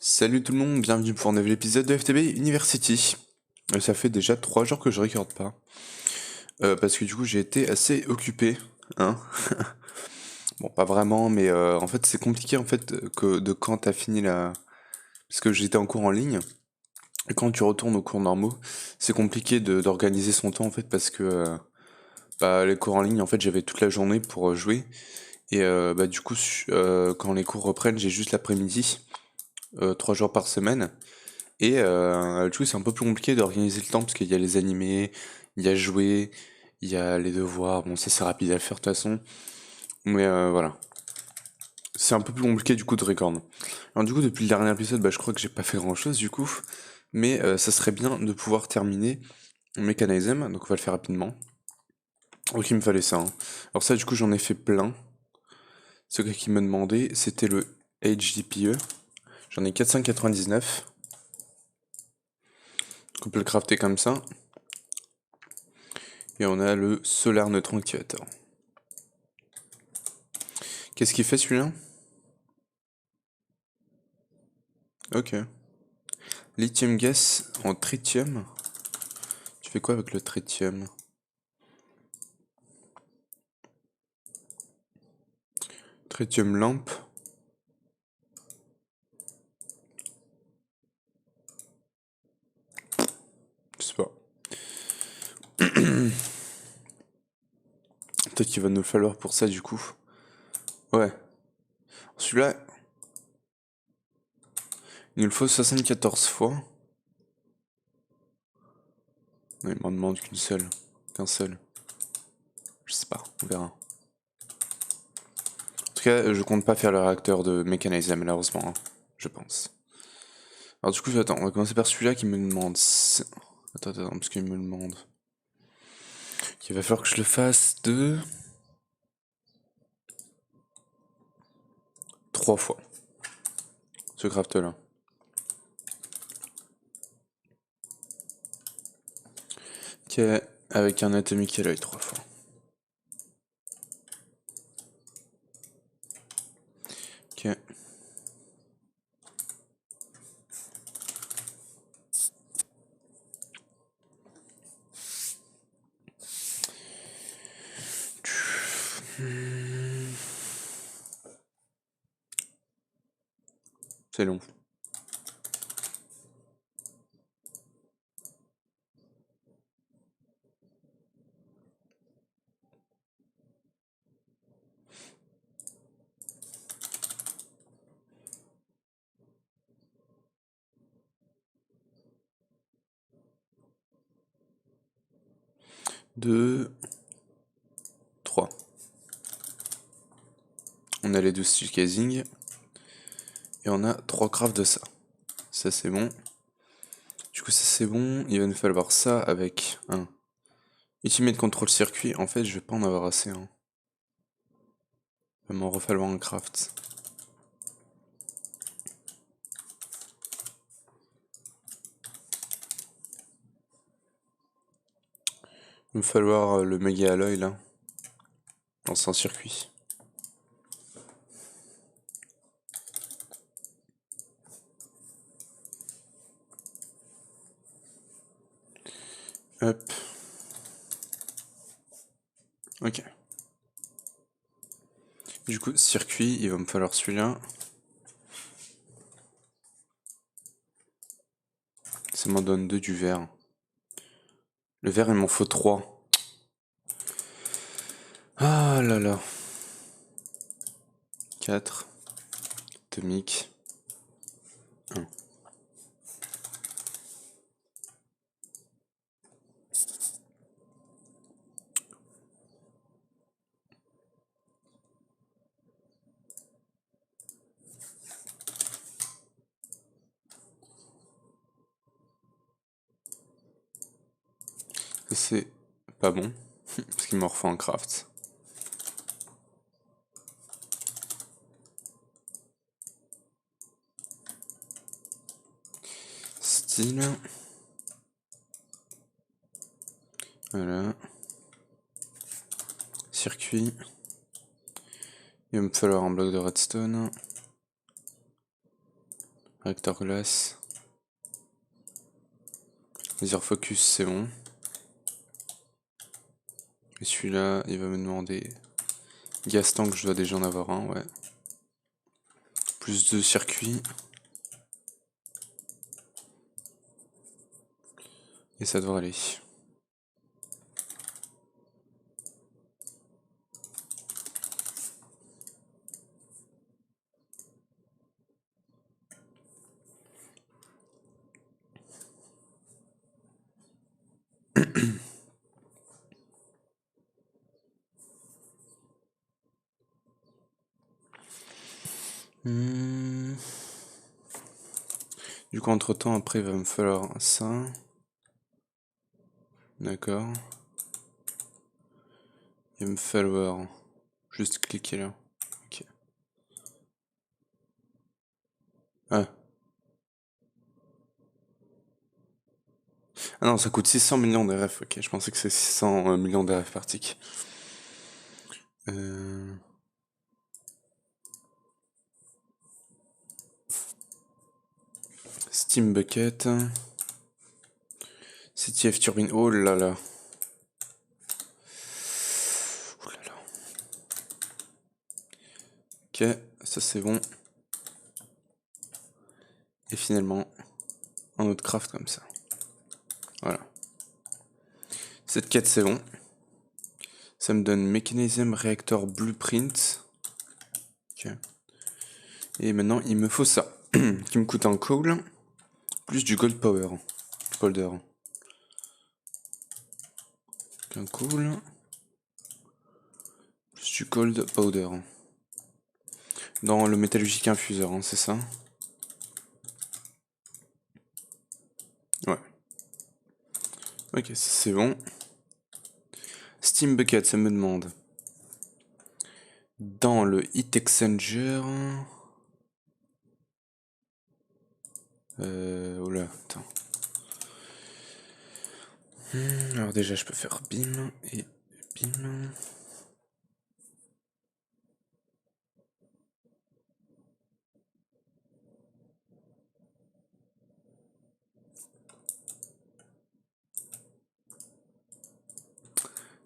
Salut tout le monde, bienvenue pour un nouvel épisode de FTB University. Ça fait déjà 3 jours que je recorde pas. Parce que du coup j'ai été assez occupé, hein. Bon, pas vraiment, mais en fait c'est compliqué en fait que de quand t'as fini la... Parce que j'étais en cours en ligne, et quand tu retournes aux cours normaux, c'est compliqué d'organiser son temps en fait parce que les cours en ligne en fait j'avais toute la journée pour jouer. Et du coup quand les cours reprennent j'ai juste l'après-midi, 3 jours par semaine. Et du coup, c'est un peu plus compliqué d'organiser le temps parce qu'il y a les animés, il y a jouer, il y a les devoirs. Bon, ça c'est rapide à faire de toute façon. Mais voilà. C'est un peu plus compliqué du coup de record. Alors du coup, depuis le dernier épisode, je crois que j'ai pas fait grand chose du coup. Mais ça serait bien de pouvoir terminer Mechanism. Donc on va le faire rapidement. Donc il me fallait ça, hein. Alors ça, du coup, j'en ai fait plein. Ce gars qui me demandait, c'était le HDPE. J'en ai 499. On peut le crafter comme ça. Et on a le Solar Neutron Activator. Qu'est-ce qu'il fait celui-là? Ok. Lithium gas en tritium. Tu fais quoi avec le tritium? Tritium lampe. Je sais pas. Peut-être qu'il va nous le falloir pour ça du coup. Ouais. Celui-là, il nous le faut 74 fois. Non, il m'en demande qu'une seule. Qu'un seul. Je sais pas, on verra. En tout cas, je compte pas faire le réacteur de Mechanizer malheureusement, hein, je pense. Alors du coup, attends, on va commencer par celui-là qui me demande... Attends, parce qu'il me demande... Il va falloir que je le fasse 3 fois. Ce craft là. Ok, avec un atomique à l'œil 3 fois. Ok. C'est long. Deux, 3. On a les 12 steel casing. Et on a 3 crafts de ça. Ça c'est bon. Du coup ça c'est bon. Il va nous falloir ça avec un Ultimate Control Circuit. En fait je vais pas en avoir assez, hein. Il va m'en refalloir un craft. Il va me falloir le méga alloy là. Dans un circuit. Hop. Ok. Du coup, circuit, il va me falloir celui-là. Ça m'en donne 2 du vert. Le vert, il m'en faut 3. Ah là là. 4. Atomique. 1. C'est pas bon. Parce qu'il m'en refait un craft. Style. Voilà. Circuit. Il va me falloir un bloc de redstone. Réacteur glace. Laser focus, c'est bon. Et celui-là, il va me demander gas tank, je dois déjà en avoir un, ouais. Plus de circuits. Et ça devrait aller. Du coup, entre temps, après, il va me falloir ça. D'accord. Il va me falloir juste cliquer là. Ok. Ah. Ah non, ça coûte 600 millions d'RF. Ok, je pensais que c'est 600 millions d'RF par tick. Steam Bucket. CTF Turbine. Oh là là. Oh là là. Ok, ça c'est bon. Et finalement, un autre craft comme ça. Voilà. Cette quête c'est bon. Ça me donne Mechanism Reactor Blueprint. Ok. Et maintenant il me faut ça. Qui me coûte un coal. Plus du gold power. Polder. Un coal. Plus du gold powder. Dans le métallurgique infuseur, hein, c'est ça? Ouais. Ok, ça c'est bon. Steam Bucket, ça me demande. Dans le Heat Exchanger. Oh là, attends. Alors déjà, je peux faire bim et bim.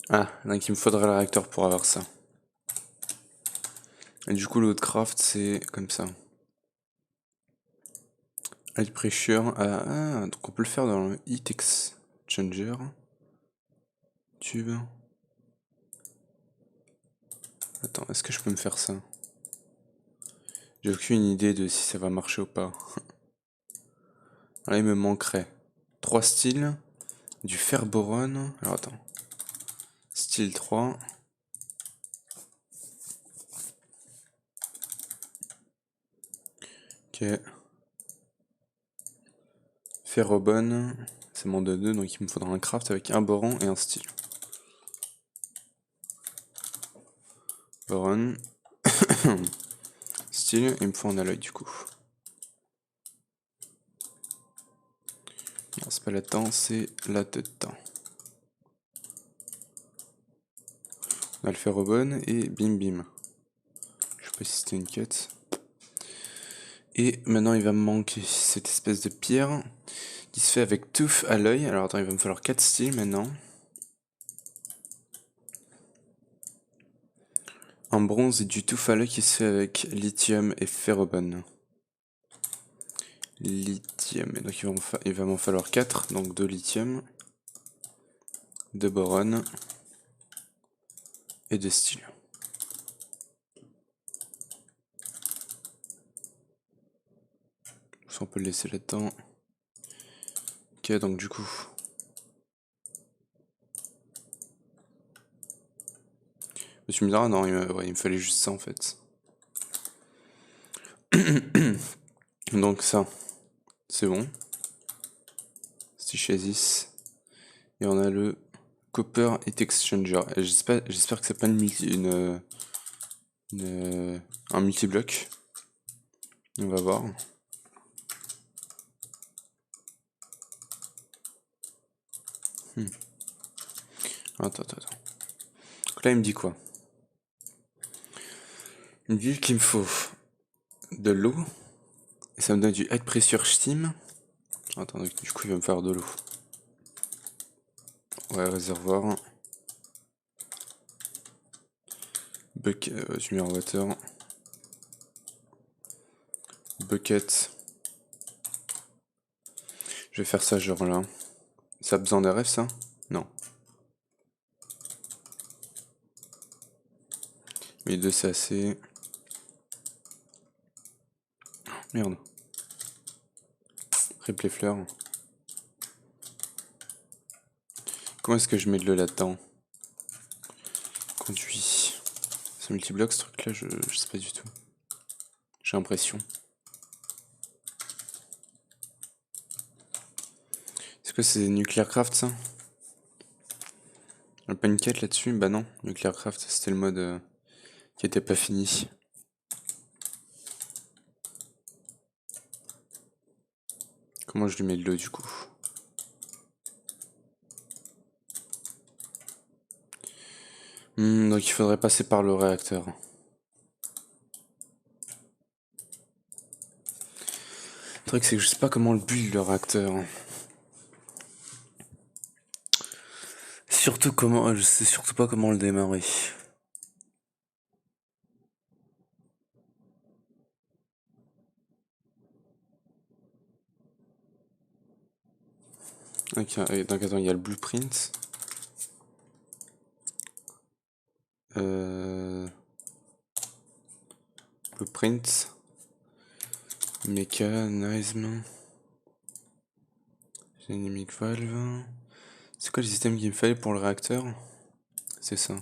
Ah, donc il me faudrait le réacteur pour avoir ça. Et du coup, l'autre craft, c'est comme ça. High pressure. Ah, donc on peut le faire dans le Heat Exchanger. Tube. Attends, est-ce que je peux me faire ça? J'ai aucune idée de si ça va marcher ou pas. Là, il me manquerait 3 styles, du fer boron. Alors attends. Style 3. Ok. Ferrobone. C'est mon 2, donc il me faudra un craft avec un boron et un style. Boron. Style, il me faut un alloy du coup. Non, c'est pas là-dedans, c'est là-dedans. On a le ferrobone et bim bim. Je sais pas si c'était une quête. Et maintenant il va me manquer cette espèce de pierre qui se fait avec tooth alloy. Alors attends, il va me falloir 4 styles maintenant. En bronze et du tooth alloy qui se fait avec lithium et ferrobone. Lithium, et donc il va m'en falloir 4, donc 2 lithium, 2 boron et 2 styles. Ça on peut le laisser là-dedans. Ok, donc du coup... Tu me diras, non, il me fallait juste ça en fait. Donc ça, c'est bon. Stichasis. Et on a le Copper Heat Exchanger. J'espère que c'est pas un multi-bloc. On va voir. Attends. Donc là, il me dit quoi? Il me dit qu'il me faut de l'eau Et ça me donne du high pressure steam. Attends, donc, du coup il va me faire de l'eau. Ouais, réservoir. Bucket, je mets en water. Bucket. Je vais faire ça genre là. Ça a besoin d'RF ça? Non. 1002 c'est assez. Merde. Replay fleurs. Comment est-ce que je mets de l'eau là-dedans? Conduit. C'est multibloc ce truc là, je sais pas du tout. J'ai l'impression. Est-ce que c'est Nuclear Craft ça? Y'a pas une quête là-dessus? Bah non, Nuclear Craft c'était le mode qui était pas fini. Comment je lui mets de l'eau du coup? Donc il faudrait passer par le réacteur. Le truc c'est que je sais pas comment le build le réacteur. Surtout comment, je sais surtout pas comment le démarrer. Ok, donc attends, il y a le blueprint. Blueprint. Mécanisme. Dynamic valve. C'est quoi le système qu'il me fallait pour le réacteur? C'est ça.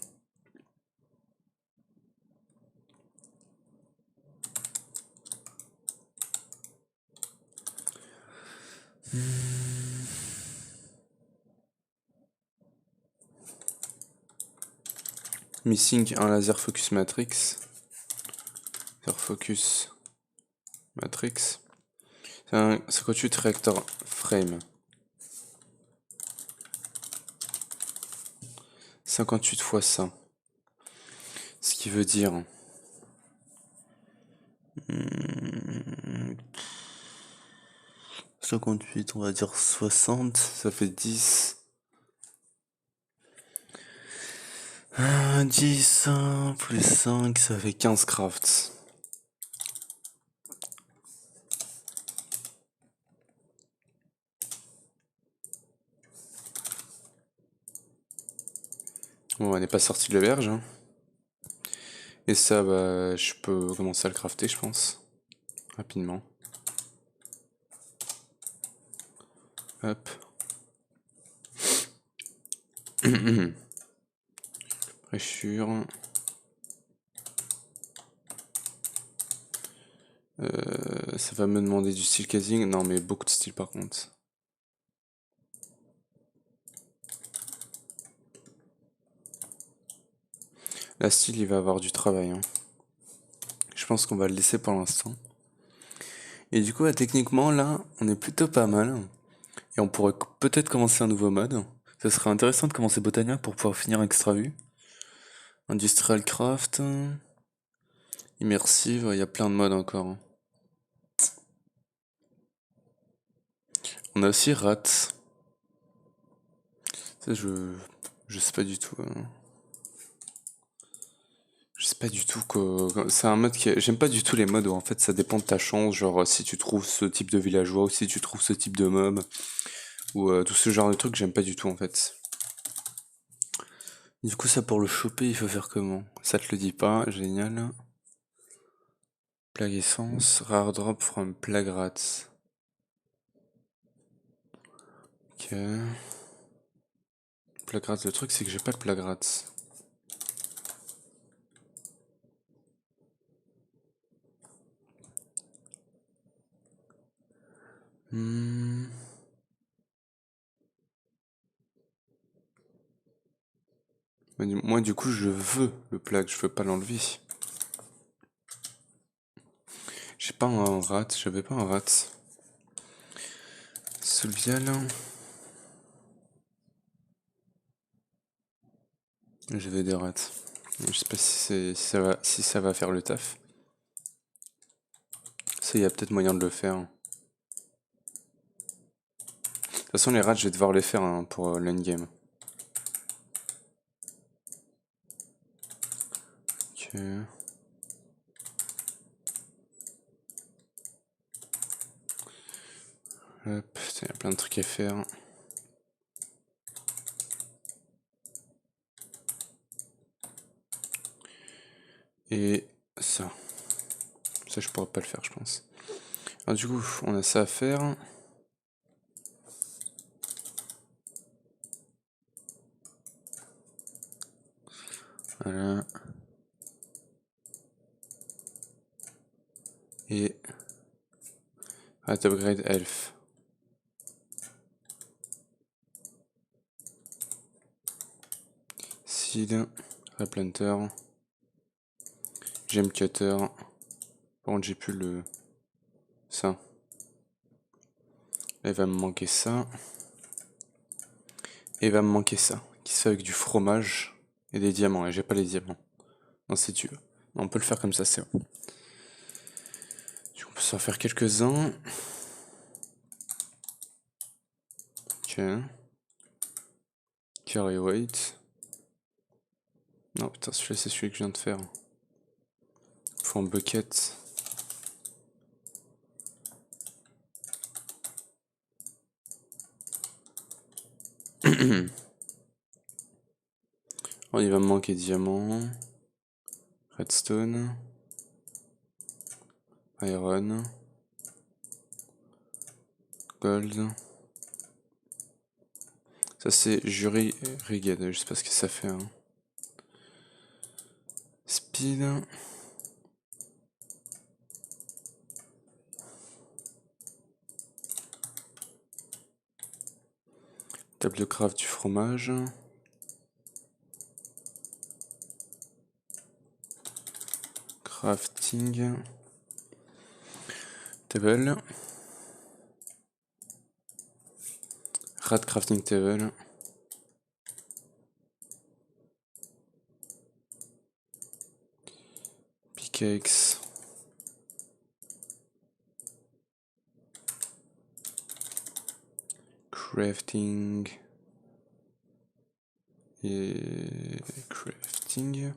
Missing un laser focus matrix. Laser focus matrix. C'est un 58 réacteur frame. 58 fois ça. Ce qui veut dire... 58, on va dire 60, ça fait 10. 10 plus 5, ça fait 15 crafts. Bon, on n'est pas sorti de l'auberge. Hein. Et ça, bah, je peux commencer à le crafter, je pense. Rapidement. Hop. Pressure. Ça va me demander du steel casing. Non, mais beaucoup de steel par contre. La steel, il va avoir du travail. Hein. Je pense qu'on va le laisser pour l'instant. Et du coup, techniquement, là, on est plutôt pas mal. Et on pourrait peut-être commencer un nouveau mode. Ce serait intéressant de commencer Botania pour pouvoir finir Extra Vue. Industrial Craft. Immersive, il y a plein de modes encore. Hein. On a aussi Rat. Ça, je sais pas du tout. Je sais pas du tout que c'est un mode qui j'aime pas du tout les modes où en fait ça dépend de ta chance, genre si tu trouves ce type de villageois ou si tu trouves ce type de mob ou tout ce genre de trucs, j'aime pas du tout en fait. Du coup ça pour le choper, il faut faire comment? Ça te le dit pas, génial. Plague essence, rare drop from plague rats. Ok. Plague rats, le truc c'est que j'ai pas de plague rats. Moi du coup je veux le plague, je veux pas l'enlever. J'ai pas un rat, j'avais pas un rat. Solvial. J'avais des rats. Je sais pas si ça va faire le taf. Ça, il y a peut-être moyen de le faire. De toute façon, les rats, je vais devoir les faire hein, pour l'endgame. Ok. Hop, il y a plein de trucs à faire. Et ça. Ça, je pourrais pas le faire, je pense. Alors, du coup, on a ça à faire. Voilà. Et... upgrade elf. Seed. Replanter. Gem cutter. Par contre, j'ai plus le... ça. Là, il va me manquer ça. Et il va me manquer ça. Qui se fait avec du fromage et des diamants. Et j'ai pas les diamants. Non, si tu veux. On peut le faire comme ça, c'est bon. On peut s'en faire quelques-uns. Ok. Carry weight. Non, putain, celui-là, c'est celui que je viens de faire. Faut un bucket. Oh, il va me manquer diamant. Redstone. Iron. Gold. Ça, c'est Jury Rigged. Je sais pas ce que ça fait. Hein. Speed. Table de craft du fromage. Crafting. Table. Rat crafting table. Pickaxe. Crafting. Et crafting.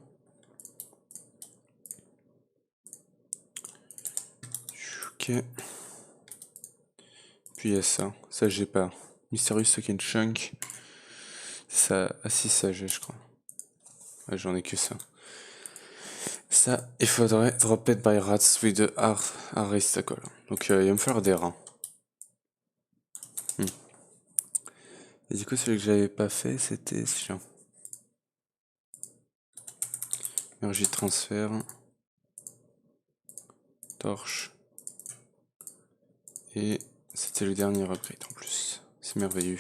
Ok. Puis il y a ça. Ça, j'ai pas. Mysterious Token Chunk. Ça. Ah si, ça, j'ai, je crois. Ouais, j'en ai que ça. Ça, il faudrait drop it by rats with the aristocle. Donc, il va me falloir des rats. Et du coup, celui que j'avais pas fait, c'était celui-là. Énergie de transfert. Torche. Et c'était le dernier upgrade en plus. C'est merveilleux.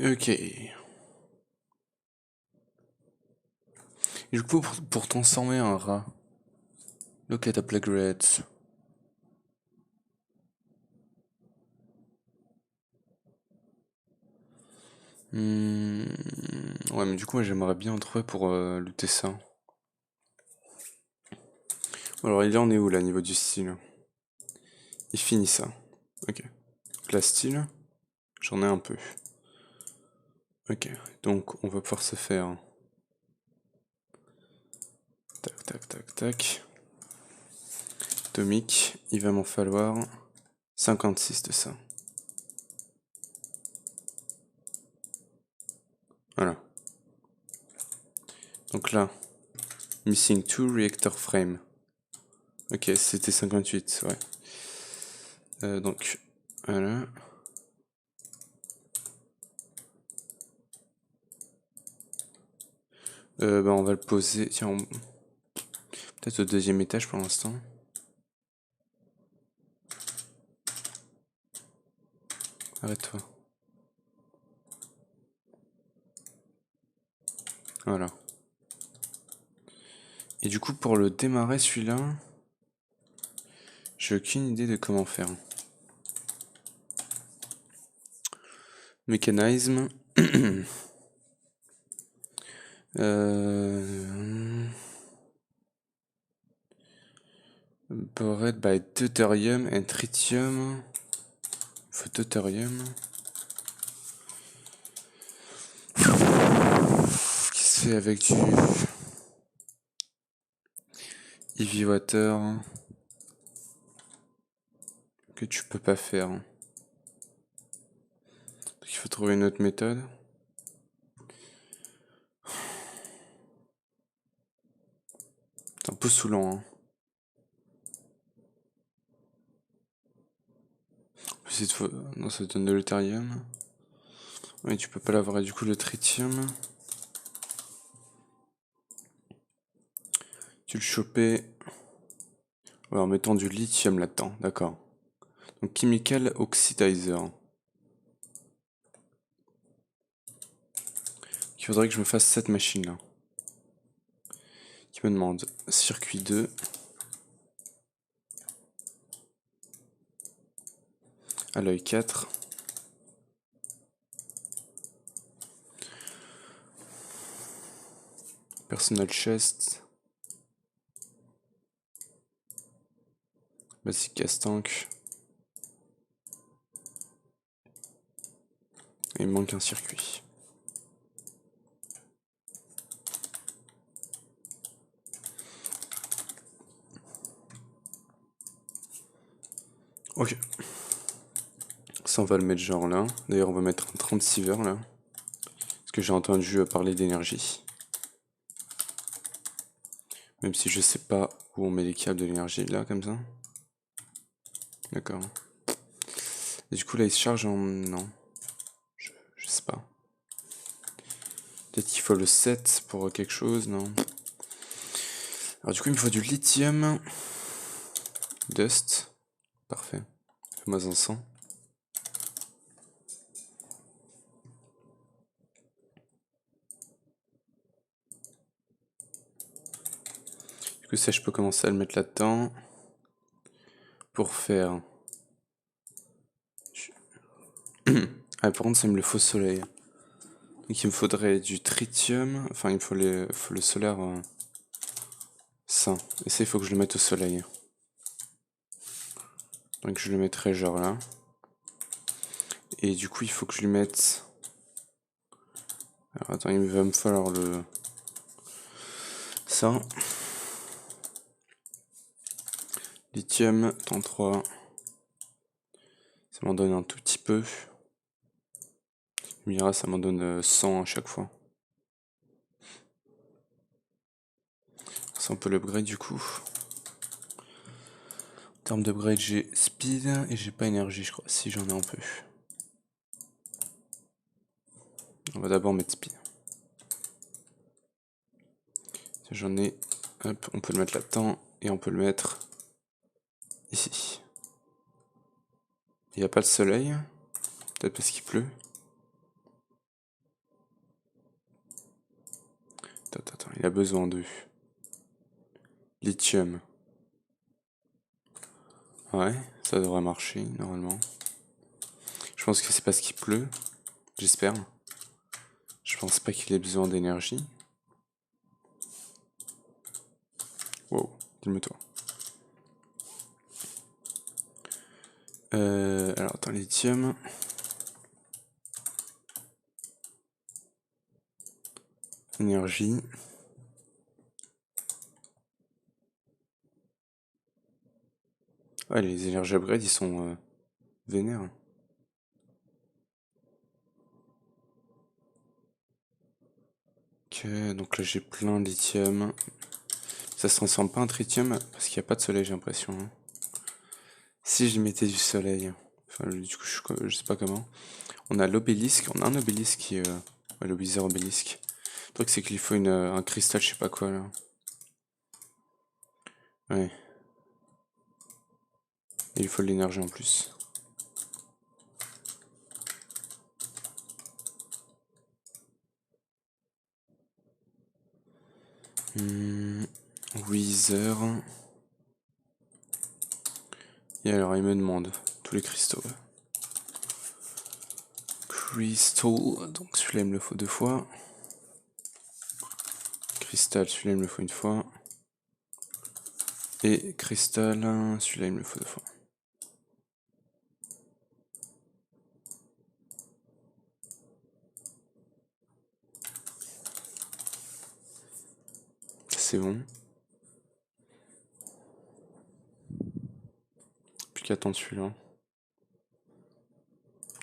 Ok. Et du coup, pour transformer un rat, look at a plague rats. Ouais, mais du coup, moi, j'aimerais bien en trouver pour looter ça. Alors, il en est où là, niveau du style? Il finit ça. Ok. Donc, la style, j'en ai un peu. Ok. Donc, on va pouvoir se faire. Tac, tac, tac, tac. Atomique, il va m'en falloir 56 de ça. Voilà. Donc là, missing 2 reactor frame. Ok, c'était 58, ouais. Donc, voilà. Bah on va le poser, tiens, peut-être au deuxième étage pour l'instant. Arrête-toi. Voilà. Et du coup, pour le démarrer celui-là, j'ai aucune idée de comment faire. Mécanisme. Bored by deuterium and tritium. Il faut deuterium. Qu'est-ce qui se fait avec du heavy water que tu peux pas faire? Donc il faut trouver une autre méthode. C'est un peu saoulant, hein. Non, ça donne de l'eutérium. Oui, tu peux pas l'avoir, et du coup le tritium. Tu le chopais ouais, en mettant du lithium là-dedans, d'accord. Donc chemical oxidizer. Il faudrait que je me fasse cette machine là. Qui me demande circuit 2. Alloy 4. Personal chest. Basic gas tank. Et il me manque un circuit. Ok. Ça on va le mettre genre là. D'ailleurs on va mettre un 36 heures là. Parce que j'ai entendu parler d'énergie. Même si je sais pas où on met les câbles de l'énergie là comme ça. D'accord. Et du coup là il se charge en... Non. Je sais pas. Peut-être qu'il faut le 7 pour quelque chose, non? Alors du coup il me faut du lithium. Dust. Parfait. Fais-moi un 100. Du coup ça je peux commencer à le mettre là-dedans. Pour faire... Ah par contre ça me le faut soleil. Donc il me faudrait du tritium. Enfin il me faut, faut le solaire... ça. Et ça il faut que je le mette au soleil. Donc je le mettrai genre là. Et du coup il faut que je lui mette... Alors attends, il va me falloir le... ça. Lithium, 33. Ça m'en donne un tout petit peu. Mira, ça m'en donne 100 à chaque fois. Ça on peut l'upgrade du coup. En termes d'upgrade, j'ai speed et j'ai pas énergie, je crois. Si j'en ai un peu. On va d'abord mettre speed. J'en ai. Hop, on peut le mettre là-dedans et on peut le mettre ici. Il n'y a pas le soleil. Peut-être parce qu'il pleut. Attends, il a besoin de lithium. Ouais, ça devrait marcher normalement. Je pense que c'est parce qu'il pleut. J'espère. Je pense pas qu'il ait besoin d'énergie. Wow, dis-moi-toi. Alors attends, lithium. Énergie. Ouais, les énergies upgrade, ils sont vénères. Ok, donc là j'ai plein de lithium. Ça se transforme pas en tritium parce qu'il n'y a pas de soleil, j'ai l'impression, hein. Si je mettais du soleil, enfin du coup je sais pas comment. On a l'obélisque, on a un obélisque qui est le Wither obélisque. Le truc c'est qu'il faut un cristal, je sais pas quoi là. Ouais. Et il faut de l'énergie en plus. Wither. Et alors il me demande tous les cristaux. Crystal, donc celui-là il me le faut 2 fois. Cristal, celui-là il me le faut 1 fois. Et cristal, celui-là il me le faut 2 fois. C'est bon. Plus qu'à attendre celui-là.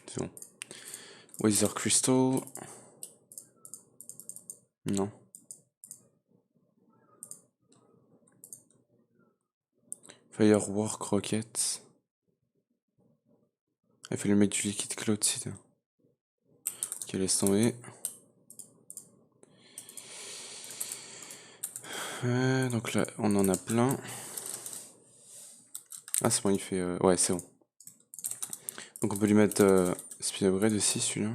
C'est bon. Wither Crystal. Non. Firework Rocket. Il fallait mettre du liquide cloud seed. Ok, laisse tomber. Donc là, on en a plein. Ah, c'est bon, il fait. Ouais, c'est bon. Donc on peut lui mettre speed upgrade aussi, celui-là.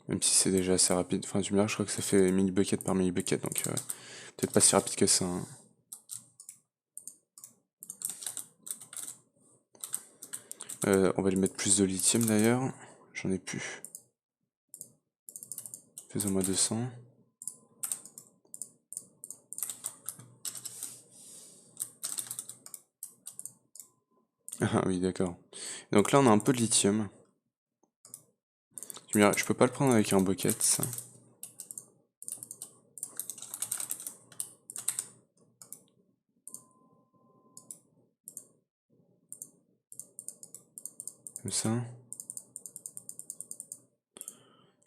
Même si c'est déjà assez rapide. Enfin, du je crois que ça fait mini bucket par mini bucket, donc peut-être pas si rapide que ça. Hein. On va lui mettre plus de lithium d'ailleurs. J'en ai plus. Faisons-moi 200. Ah oui, d'accord. Donc là, on a un peu de lithium. Je peux pas le prendre avec un bucket, ça. Comme ça.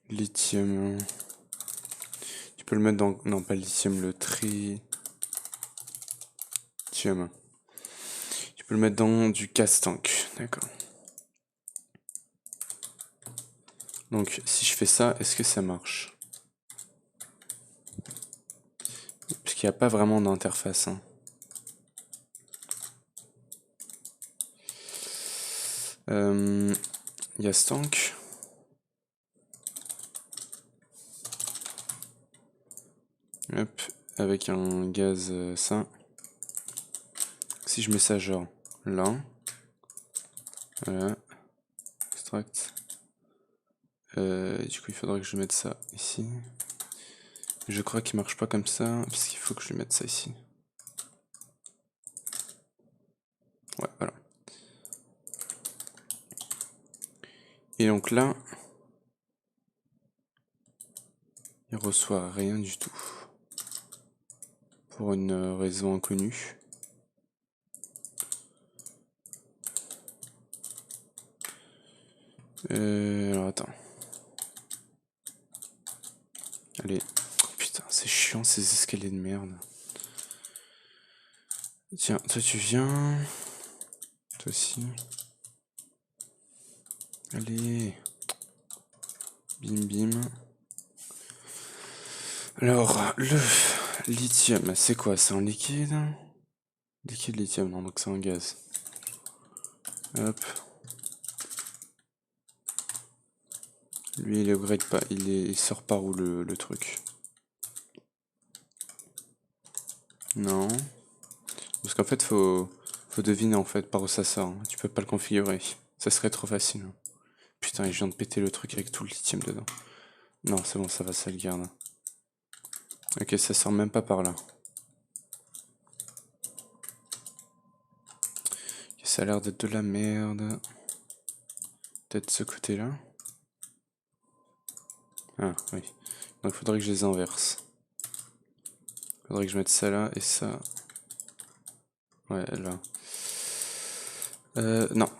Lithium. Tu peux le mettre dans... Non, pas le lithium, le tritium. Tu peux le mettre dans du casse-tank. D'accord. Donc, si je fais ça, est-ce que ça marche? Puisqu'il n'y a pas vraiment d'interface. Hein. Gas tank. Hop, avec un gaz ça. Si je mets ça genre là. Voilà. Extract. Du coup, il faudrait que je mette ça ici. Je crois qu'il marche pas comme ça, puisqu'il faut que je lui mette ça ici. Ouais, voilà. Et donc là, il reçoit rien du tout. Pour une raison inconnue. Alors attends. Allez. Oh, putain, c'est chiant ces escaliers de merde. Tiens, toi tu viens. Toi aussi. Allez. Bim bim. Alors, le lithium, c'est quoi? C'est en liquide? Liquide lithium, non, donc c'est en gaz. Hop. Lui, il upgrade pas, il sort par où le truc? Non. Parce qu'en fait, faut deviner en fait par où ça sort. Tu peux pas le configurer. Ça serait trop facile. Putain, il vient de péter le truc avec tout le lithium dedans. Non, c'est bon, ça va, ça le garde. Ok, ça sort même pas par là. Ok, ça a l'air d'être de la merde. Peut-être ce côté-là. Ah, oui. Donc, faudrait que je les inverse. Faudrait que je mette ça là et ça. Ouais, là. Non.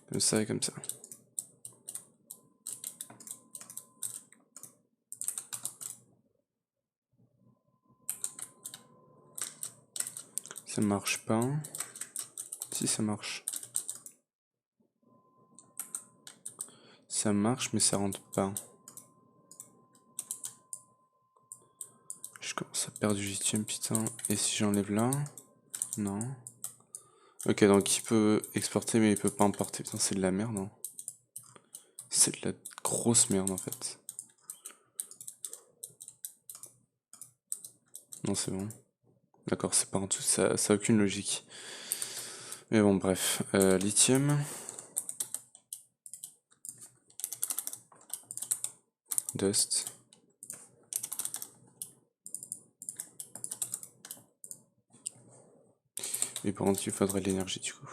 Comme ça et comme ça. Ça marche pas. Si, ça marche. Ça marche, mais ça rentre pas. Je commence à perdre du lithium, putain. Et si j'enlève là? Non. Ok, donc il peut exporter, mais il peut pas importer. Putain, c'est de la merde. Hein. C'est de la grosse merde, en fait. Non, c'est bon. D'accord, c'est pas un tout. Ça a aucune logique. Mais bon, bref. Lithium. Dust. Mais par contre, il faudrait de l'énergie du coup.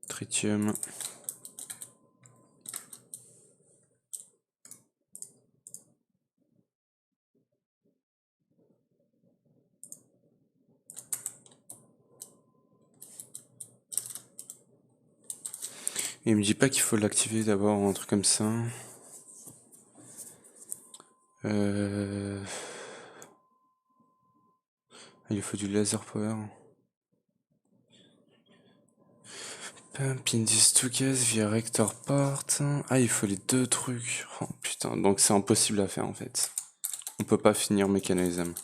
Tritium. Et il me dit pas qu'il faut l'activer d'abord ou un truc comme ça. Il faut du laser power. Pump in these two gas via rector port. Ah, il faut les deux trucs. Oh putain, donc c'est impossible à faire en fait. On peut pas finir mécanisme.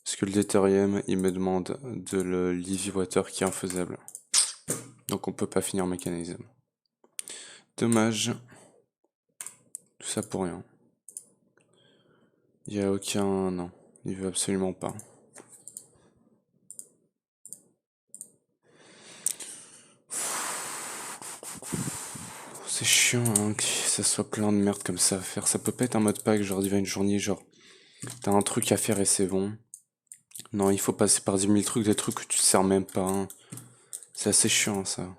Parce que le deutérium, il me demande de l'easy water qui est infaisable. Donc on peut pas finir mécanisme. Dommage. Tout ça pour rien. Il y a aucun... Non, il veut absolument pas. C'est chiant hein, que ça soit plein de merde comme ça à faire. Ça peut pas être un mode pack genre Divine Journey, genre t'as un truc à faire et c'est bon. Non, il faut passer par 10 000 trucs, des trucs que tu te sers même pas. Hein. C'est assez chiant ça.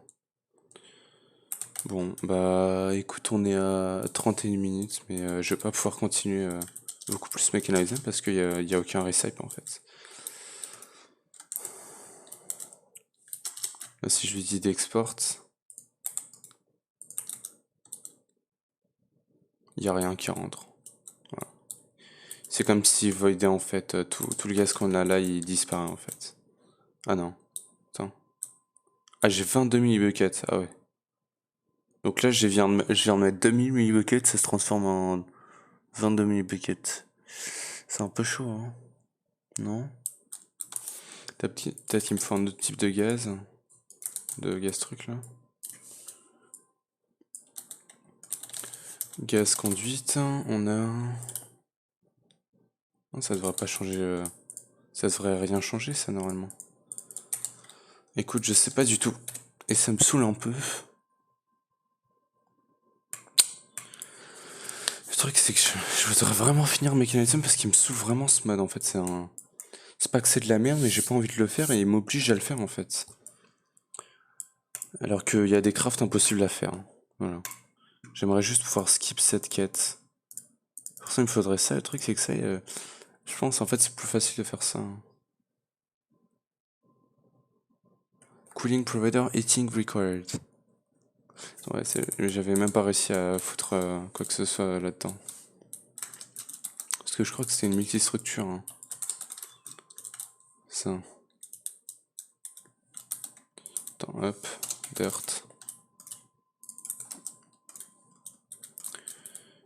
Bon, bah écoute, on est à 31 minutes, mais je vais pas pouvoir continuer beaucoup plus Mechanism parce qu'il y a aucun recipe en fait. Là, si je lui dis d'export, il y a rien qui rentre. Voilà. C'est comme si voidait en fait tout le gaz qu'on a là, il disparaît en fait. Ah non, attends. Ah, j'ai 22 millibuckets, ah ouais. Donc là, je viens de mettre 2000 millibuckets, ça se transforme en 22 millibuckets. C'est un peu chaud, hein. Non? Peut-être qu'il me faut un autre type de gaz. De gaz truc là. Gaz conduite, on a... Non, ça devrait pas changer... Ça devrait rien changer ça normalement. Écoute, je sais pas du tout. Et ça me saoule un peu. Le truc c'est que je voudrais vraiment finir Mechanism parce qu'il me saoule vraiment ce mode en fait. C'est pas que c'est de la merde mais j'ai pas envie de le faire et il m'oblige à le faire en fait. Alors qu'il y a des crafts impossibles à faire. Voilà. J'aimerais juste pouvoir skip cette quête. Pour ça il me faudrait ça. Le truc c'est que ça... je pense en fait c'est plus facile de faire ça. Cooling provider heating required. Ouais, j'avais même pas réussi à foutre quoi que ce soit là-dedans. Parce que je crois que c'était une multistructure. Hein. Ça. Attends, hop, dirt.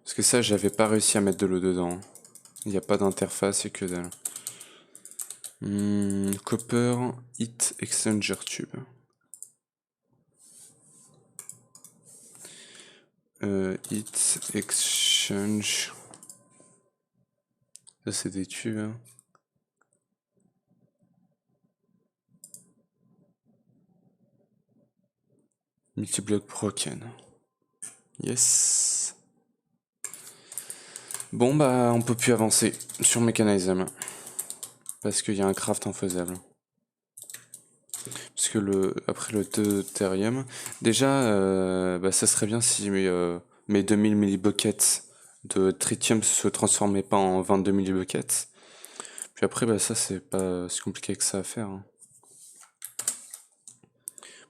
Parce que ça, j'avais pas réussi à mettre de l'eau dedans. Il n'y a pas d'interface et que dalle. Copper Heat Exchanger Tube. Heat Exchange. Ça, c'est des tubes. Hein. Multiblock broken. Yes. Bon, bah, on peut plus avancer sur Mechanism. Parce qu'il y a un craft infaisable. Parce que après le deutérium, déjà, bah, ça serait bien si mes 2000 millibuckets de tritium se transformaient pas en 22 millibuckets. Puis après, bah, ça, c'est pas si compliqué que ça à faire. Hein.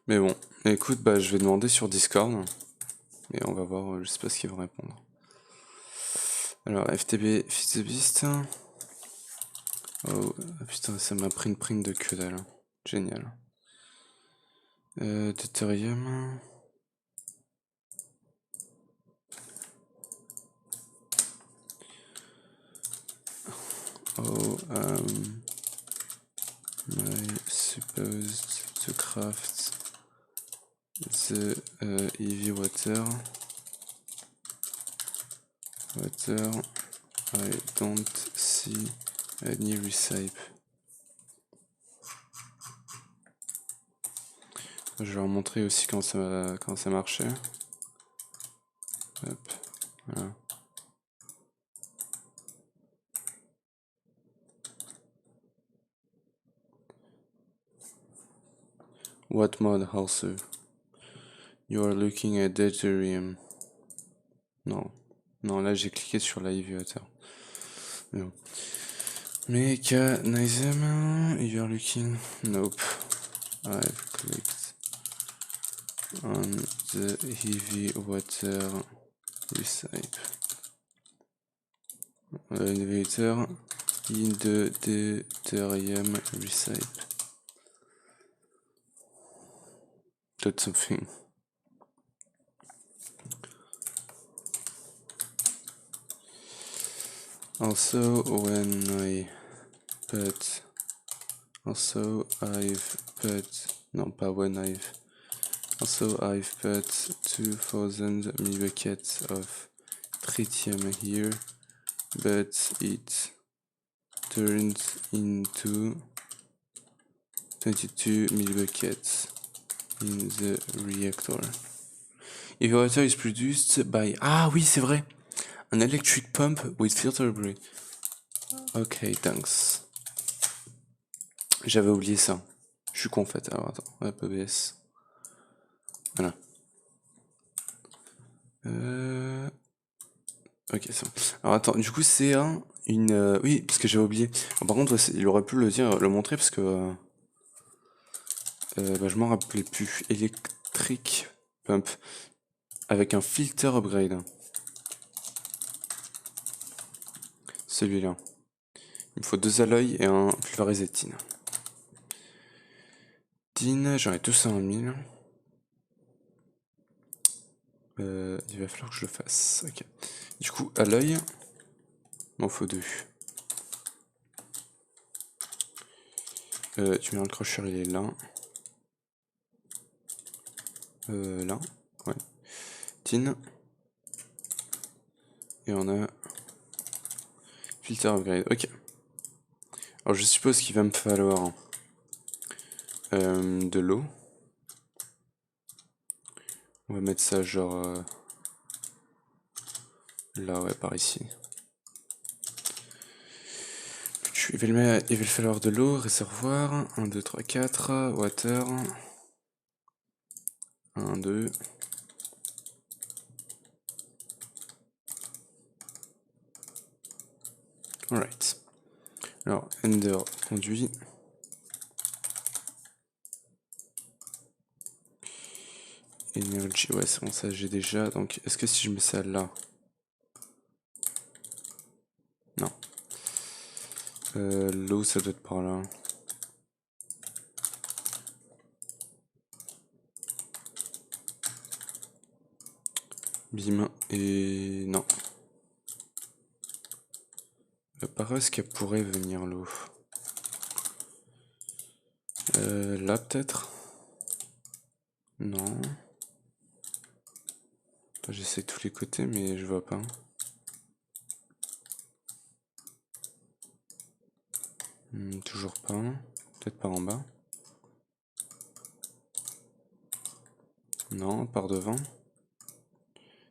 Mais bon, écoute, bah, je vais demander sur Discord. Et on va voir, je sais pas ce qu'ils vont répondre. Alors, FTB Fils the Beast. Oh, putain, ça m'a pris une print de que dalle. Génial. Deutérium. Oh, I supposed to craft the heavy water. I don't see any recipe. Je vais leur montrer aussi quand ça marchait. Hop, voilà. What mode also? You are looking at Ethereum. Non. Non, là j'ai cliqué sur Live Viewer. Mais bon. Mechanism, you are looking. Nope. I've clicked on the heavy water recipe. Elevator in the deuterium recipe. That's something. Also, when I put, I've put 2000 millibuckets of tritium here, but it turned into 22 millibuckets in the reactor. If water is produced by... Ah oui, c'est vrai. An electric pump with filter braid. Ok, thanks. J'avais oublié ça. Je suis con en fait. Alors attends, hop, EBS. Voilà. Ok, ça. Alors attends, du coup c'est une... Oui, parce que j'avais oublié. Alors, par contre, il aurait pu le montrer parce que... je m'en rappelais plus. Electric pump. Avec un filter upgrade. Celui-là. Il me faut 2 alloys et un pulvérisé de tin. Tin, j'en ai tous à 1000. Il va falloir que je le fasse. Ok. Du coup, alloy. Il m'en faut 2. Tu mets le crusher, il est là. Là. Ouais. Tin. Et on a filter upgrade. Ok. Alors je suppose qu'il va me falloir de l'eau. On va mettre ça genre là, ouais, par ici. Il va le falloir de l'eau, réservoir. 1, 2, 3, 4. Water. 1, 2. Alright. Alors, Ender conduit. Energy, ouais, c'est bon, ça j'ai déjà. Donc, est-ce que si je mets ça là? Non. L'eau, ça doit être par là. Bim. Et non. Par où est-ce qu'elle pourrait venir l'eau? Là peut-être? Non. J'essaie tous les côtés mais je vois pas. Toujours pas. Peut-être par en bas. Non, par devant.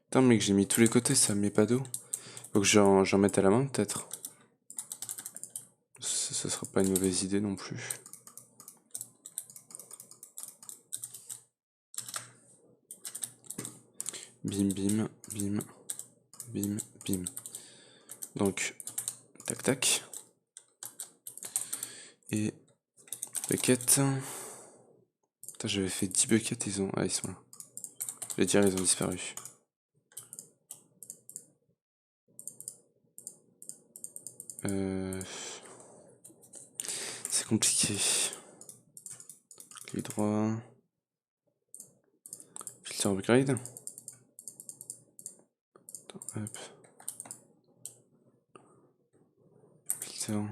Putain mec, j'ai mis tous les côtés, ça me met pas d'eau. Faut que j'en mette à la main peut-être. Ça sera pas une mauvaise idée non plus. Bim, bim, bim, bim, bim. Donc, tac, tac. Et bucket. Putain, j'avais fait 10 buckets, ils sont là. Je vais dire, ils ont disparu. C'est compliqué. Clic droit. Filter upgrade. Attends, hop. Filter.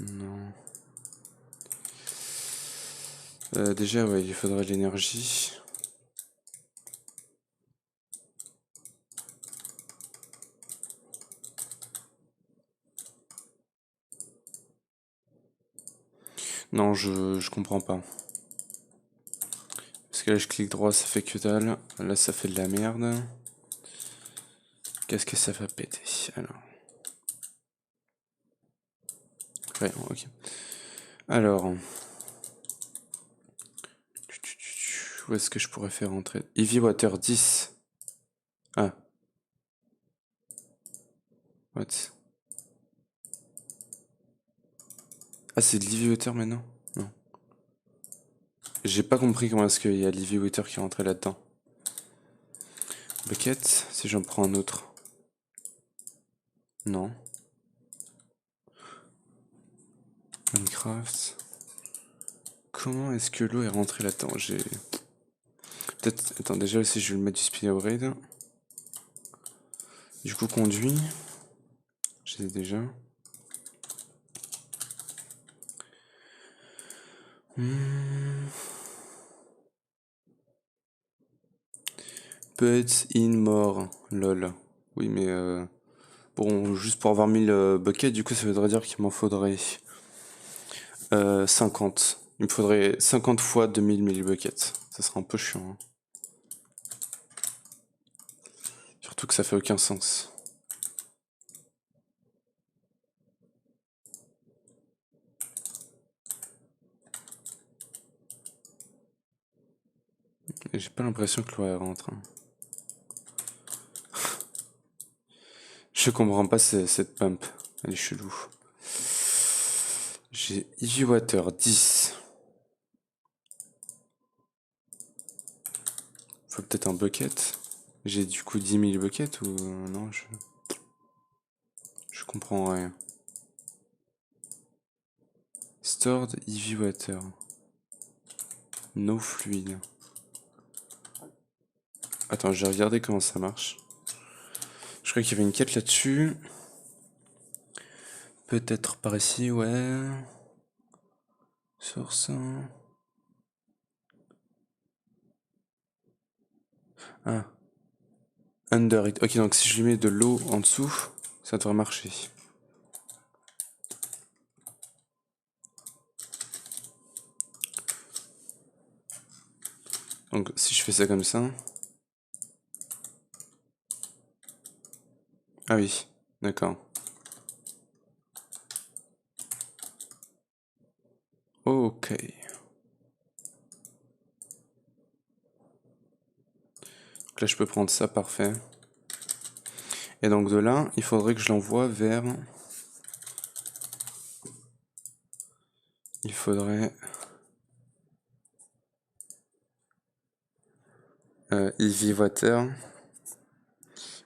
Non. Déjà, ouais, il faudrait de l'énergie. Non, je comprends pas. Parce que là je clique droit, ça fait que dalle. Là ça fait de la merde. Qu'est-ce que ça va péter? Alors. Ouais, ok. Alors. Où est-ce que je pourrais faire entrer? Heavy Water 10. Ah. What? Ah, c'est de l'Heavy Water maintenant? Non. J'ai pas compris comment est-ce qu'il y a l'Heavy Water qui est rentré là-dedans. Bucket, si j'en prends un autre. Non. Minecraft. Comment est-ce que l'eau est rentrée là-dedans? J'ai... Peut-être... Attends, déjà aussi je vais le mettre du speed upgrade. Du coup, conduit. J'ai déjà. Put in more. Lol. Oui, mais... Bon, juste pour avoir 1000 buckets, du coup, ça voudrait dire qu'il m'en faudrait 50. Il me faudrait 50 fois 2000 buckets. Ça sera un peu chiant. Hein. Surtout que ça fait aucun sens. Et j'ai pas l'impression que l'eau rentre. Hein. Je comprends pas cette pump. Elle est chelou. J'ai Heavy Water 10. Faut peut-être un bucket. J'ai du coup 10 000 buckets ou non je comprends rien. Stored Heavy Water. No fluide. Attends, j'ai regardé comment ça marche. Je crois qu'il y avait une quête là-dessus. Peut-être par ici, ouais. Source. Ah. Under it. Ok, donc si je lui mets de l'eau en dessous, ça devrait marcher. Donc si je fais ça comme ça. Ah oui, d'accord. Ok. Donc là je peux prendre ça, parfait. Et donc de là, il faudrait que je l'envoie vers... Il faudrait... Heavy Water.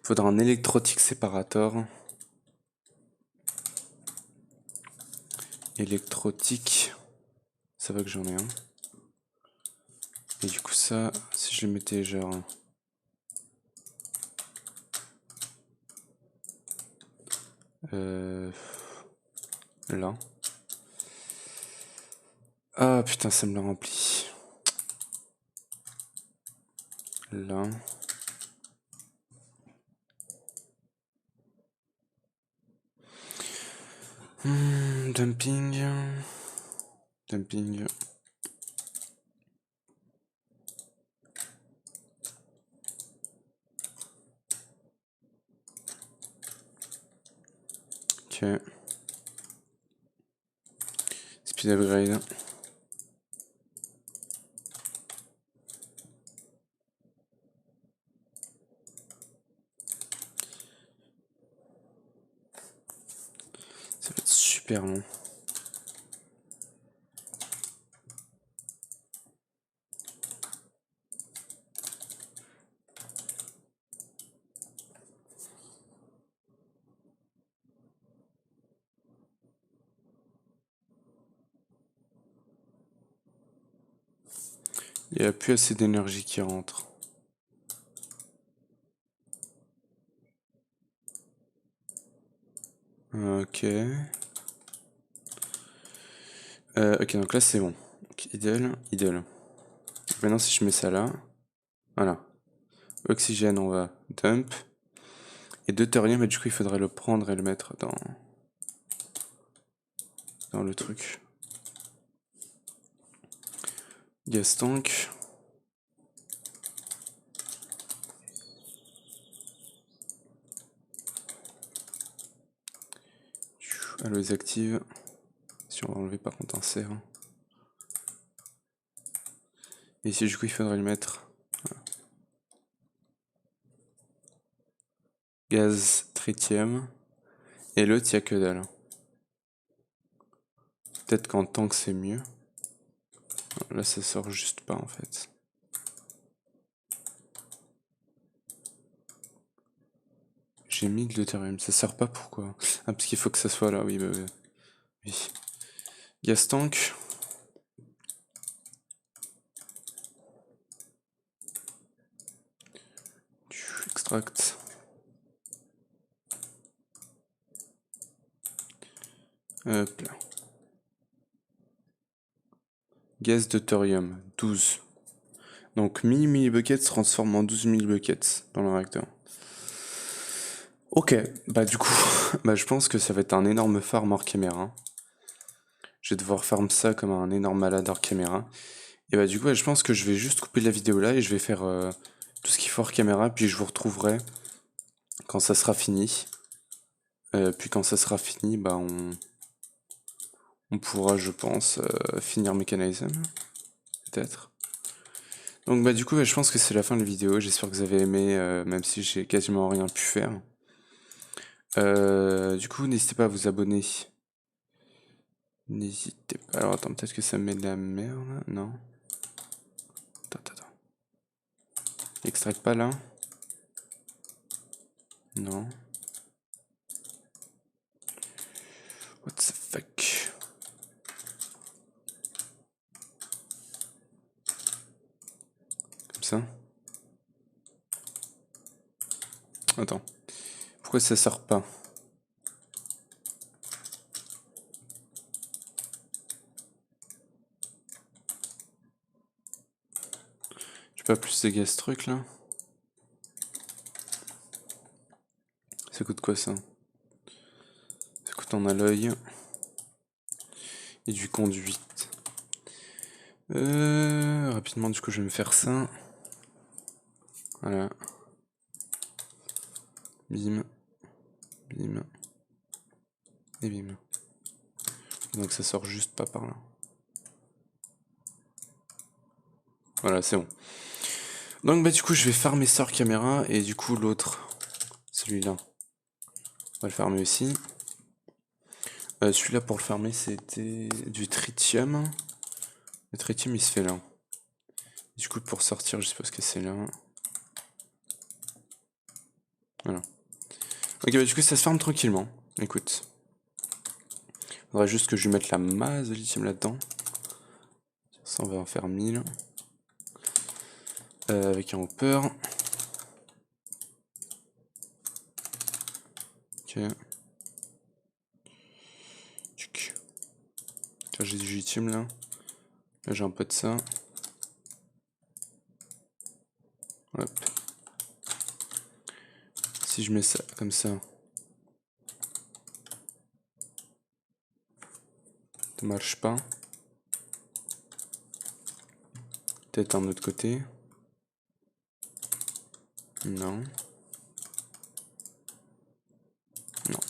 Il faudra un électrotique séparateur. Électrotique. Ça va que j'en ai un. Et du coup ça, si je le mettais genre... Là. Ah putain, ça me l'a rempli. Là. Dumping. Dumping. Ok. Speed upgrade. Ça va être super long. Il n'y a plus assez d'énergie qui rentre. Ok. Ok, donc là c'est bon. Donc, idle, idle. Maintenant si je mets ça là, voilà. Oxygène, on va dump. Et deutérium, mais du coup il faudrait le prendre et le mettre dans le truc. Gas tank. Alloys active. Si on va enlever par contre un serre. Et ici du coup il faudrait le mettre. Voilà. Gaz tritium. Et l'autre il n'y a que dalle. Peut-être qu'en tank c'est mieux. Là ça sort juste pas en fait. J'ai mis de l'Ethereum, ça sert pas pourquoi? Ah parce qu'il faut que ça soit là, oui bah oui. Gas tank. Extract. Hop là. Gaz de thorium, 12. Donc 1000 millibuckets se transforme en 12 millibuckets dans le réacteur. Ok, bah du coup, bah je pense que ça va être un énorme farm hors caméra. Je vais devoir farm ça comme un énorme malade hors caméra. Et bah du coup, je pense que je vais juste couper la vidéo là et je vais faire tout ce qu'il faut hors caméra, puis je vous retrouverai quand ça sera fini. Puis quand ça sera fini, bah on pourra, je pense, finir Mechanism, peut-être. Donc bah du coup, je pense que c'est la fin de la vidéo. J'espère que vous avez aimé, même si j'ai quasiment rien pu faire. Du coup, n'hésitez pas à vous abonner. N'hésitez pas. Alors attends, peut-être que ça me met de la merde. Non. Attends. Extract pas là. Non. What the fuck? Comme ça. Attends. Pourquoi ça sort pas? J'ai pas plus de gaz ce truc là? Ça coûte quoi ça? Ça coûte en alloy. Et du conduite. Rapidement du coup je vais me faire ça. Voilà. Bim. Bim. Et bim. Donc ça sort juste pas par là. Voilà, c'est bon. Donc bah du coup je vais farmer ça hors caméra et du coup l'autre, celui-là, on va le farmer aussi. Celui-là pour le farmer c'était du tritium. Le tritium il se fait là. Du coup pour sortir je suppose que c'est là. Voilà. Ok bah du coup ça se farme tranquillement. Écoute. Faudrait juste que je lui mette la masse de lithium là-dedans. Ça on va en faire 1000. Avec un hopper. Ok. J'ai du lithium là. Là j'ai un peu de ça. Hop. Si je mets ça comme ça. Ça marche pas. Peut-être un autre côté. Non. Non.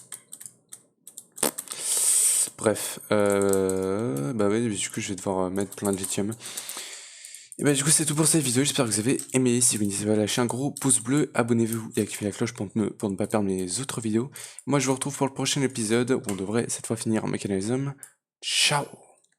Bref. Bah ouais, du coup je vais devoir mettre plein de lithium. Et bah du coup c'est tout pour cette vidéo, j'espère que vous avez aimé. Si vous n'hésitez pas à lâcher un gros pouce bleu, abonnez-vous et activez la cloche pour ne pas perdre mes autres vidéos. Moi je vous retrouve pour le prochain épisode où on devrait cette fois finir en Mechanism. Ciao!